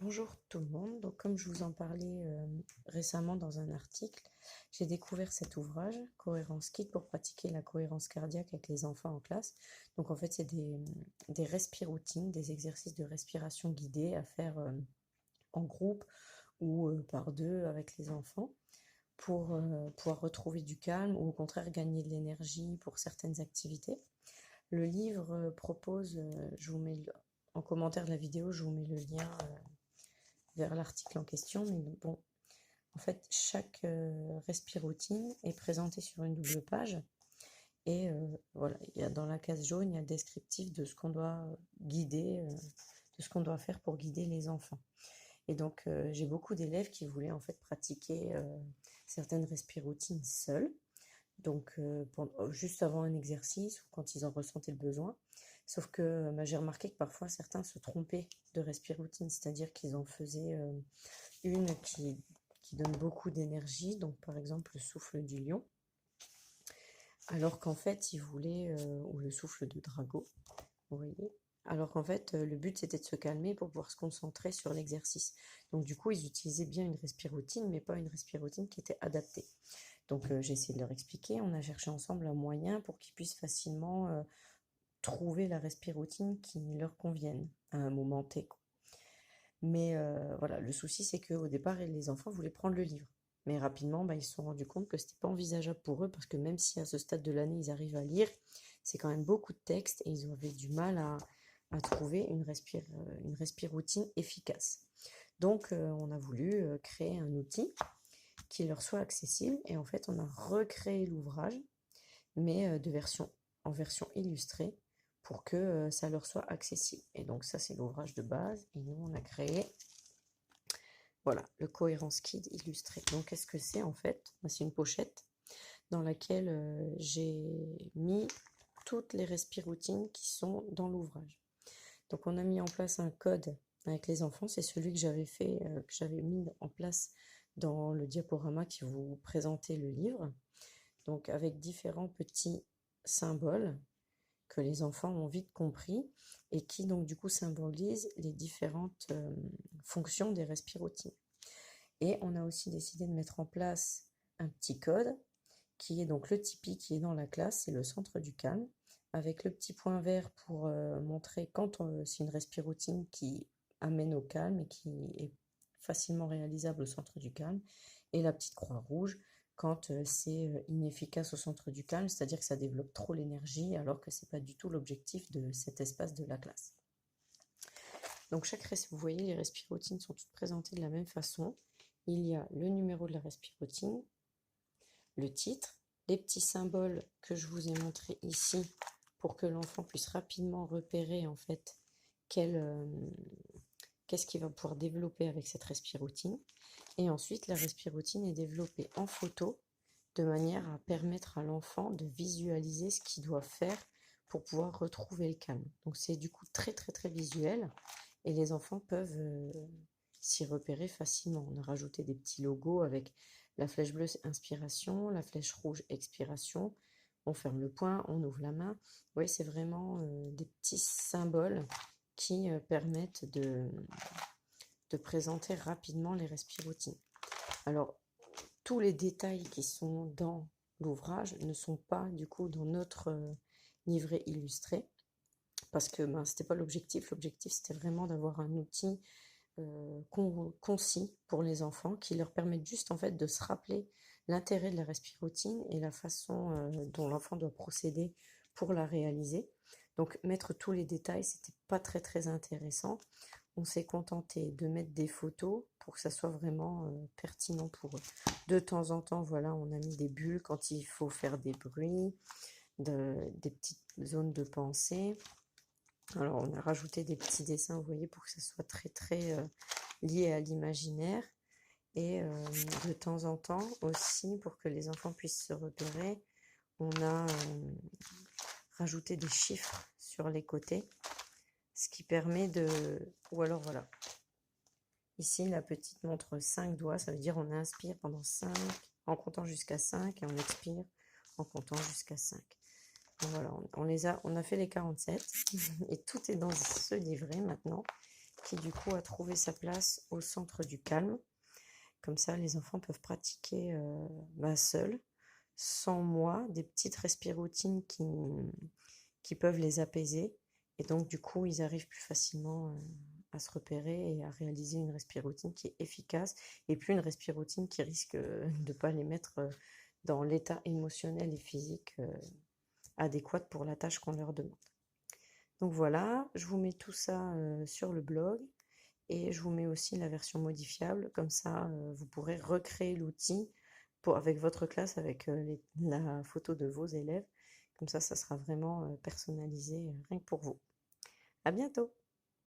Bonjour tout le monde. Donc, comme je vous en parlais récemment dans un article, j'ai découvert cet ouvrage, Cohérence Kit pour pratiquer la cohérence cardiaque avec les enfants en classe. Donc, en fait, c'est des respiroutines, des exercices de respiration guidés à faire en groupe ou par deux avec les enfants pour pouvoir retrouver du calme ou au contraire gagner de l'énergie pour certaines activités. Le livre propose, je vous mets en commentaire de la vidéo, je vous mets le lien vers l'article en question, mais bon, en fait, chaque respiroutine est présentée sur une double page, et voilà, il y a dans la case jaune, il y a le descriptif de ce qu'on doit guider, de ce qu'on doit faire pour guider les enfants. Et donc, j'ai beaucoup d'élèves qui voulaient en fait pratiquer certaines respiroutines seuls, donc juste avant un exercice ou quand ils en ressentaient le besoin. Sauf que j'ai remarqué que parfois certains se trompaient de respiroutine, c'est-à-dire qu'ils en faisaient une qui donne beaucoup d'énergie, donc par exemple le souffle du lion, alors qu'en fait ils voulaient, ou le souffle de drago, vous voyez, alors qu'en fait le but c'était de se calmer pour pouvoir se concentrer sur l'exercice. Donc du coup ils utilisaient bien une respiroutine, mais pas une respiroutine qui était adaptée. Donc j'ai essayé de leur expliquer, on a cherché ensemble un moyen pour qu'ils puissent facilement trouver la respiroutine qui leur convienne à un moment T, quoi. Mais voilà, le souci c'est qu'au départ les enfants voulaient prendre le livre. Mais rapidement, ils se sont rendus compte que c'était pas envisageable pour eux parce que même si à ce stade de l'année ils arrivent à lire, c'est quand même beaucoup de texte et ils avaient du mal à trouver une respiroutine efficace. Donc on a voulu créer un outil qui leur soit accessible et en fait on a recréé l'ouvrage mais en version illustrée pour que ça leur soit accessible. Et donc ça c'est l'ouvrage de base et nous on a créé, voilà, le Cohérence Kit illustré. Donc qu'est-ce que c'est en fait? C'est une pochette dans laquelle j'ai mis toutes les respiroutines qui sont dans l'ouvrage. Donc on a mis en place un code avec les enfants, c'est celui que j'avais fait, que j'avais mis en place dans le diaporama qui vous présentait le livre. Donc avec différents petits symboles que les enfants ont vite compris et qui donc du coup symbolisent les différentes fonctions des respiroutines. Et on a aussi décidé de mettre en place un petit code qui est donc le Tipeee qui est dans la classe, c'est le centre du calme, avec le petit point vert pour montrer quand c'est une respiroutine qui amène au calme et qui est facilement réalisable au centre du calme, et la petite croix rouge quand c'est inefficace au centre du calme, c'est-à-dire que ça développe trop l'énergie alors que c'est pas du tout l'objectif de cet espace de la classe. Donc vous voyez, les respiroutines sont toutes présentées de la même façon. Il y a le numéro de la respirotine, le titre, les petits symboles que je vous ai montrés ici pour que l'enfant puisse rapidement repérer en fait qu'est-ce qu'il va pouvoir développer avec cette respiroutine. Et ensuite, la respiroutine est développée en photo de manière à permettre à l'enfant de visualiser ce qu'il doit faire pour pouvoir retrouver le calme. Donc c'est du coup très très très visuel et les enfants peuvent s'y repérer facilement. On a rajouté des petits logos avec la flèche bleue, c'est inspiration, la flèche rouge, expiration. On ferme le poing, on ouvre la main. Vous voyez, c'est vraiment des petits symboles qui permettent de présenter rapidement les respiroutines. Alors, tous les détails qui sont dans l'ouvrage ne sont pas du coup dans notre livret illustré parce que c'était pas l'objectif. L'objectif c'était vraiment d'avoir un outil concis pour les enfants qui leur permettent juste en fait de se rappeler l'intérêt de la respiroutine et la façon dont l'enfant doit procéder pour la réaliser. Donc mettre tous les détails c'était pas très très intéressant. On s'est contenté de mettre des photos pour que ça soit vraiment pertinent pour eux. De temps en temps, voilà, on a mis des bulles quand il faut faire des bruits, des petites zones de pensée. Alors, on a rajouté des petits dessins, vous voyez, pour que ça soit très, très lié à l'imaginaire. Et de temps en temps aussi, pour que les enfants puissent se repérer, on a rajouté des chiffres sur les côtés, ce qui permet de... Ou alors, voilà. Ici, la petite montre 5 doigts, ça veut dire on inspire pendant 5, en comptant jusqu'à 5, et on expire en comptant jusqu'à 5. Donc voilà, on a fait les 47, et tout est dans ce livret maintenant. qui du coup a trouvé sa place au centre du calme. Comme ça, les enfants peuvent pratiquer seuls, sans moi, des petites respiroutines qui peuvent les apaiser. Et donc, du coup, ils arrivent plus facilement à se repérer et à réaliser une respiroutine qui est efficace et plus une respiroutine qui risque de ne pas les mettre dans l'état émotionnel et physique adéquat pour la tâche qu'on leur demande. Donc voilà, je vous mets tout ça sur le blog et je vous mets aussi la version modifiable. Comme ça, vous pourrez recréer l'outil avec votre classe, avec la photo de vos élèves. Comme ça sera vraiment personnalisé rien que pour vous. À bientôt!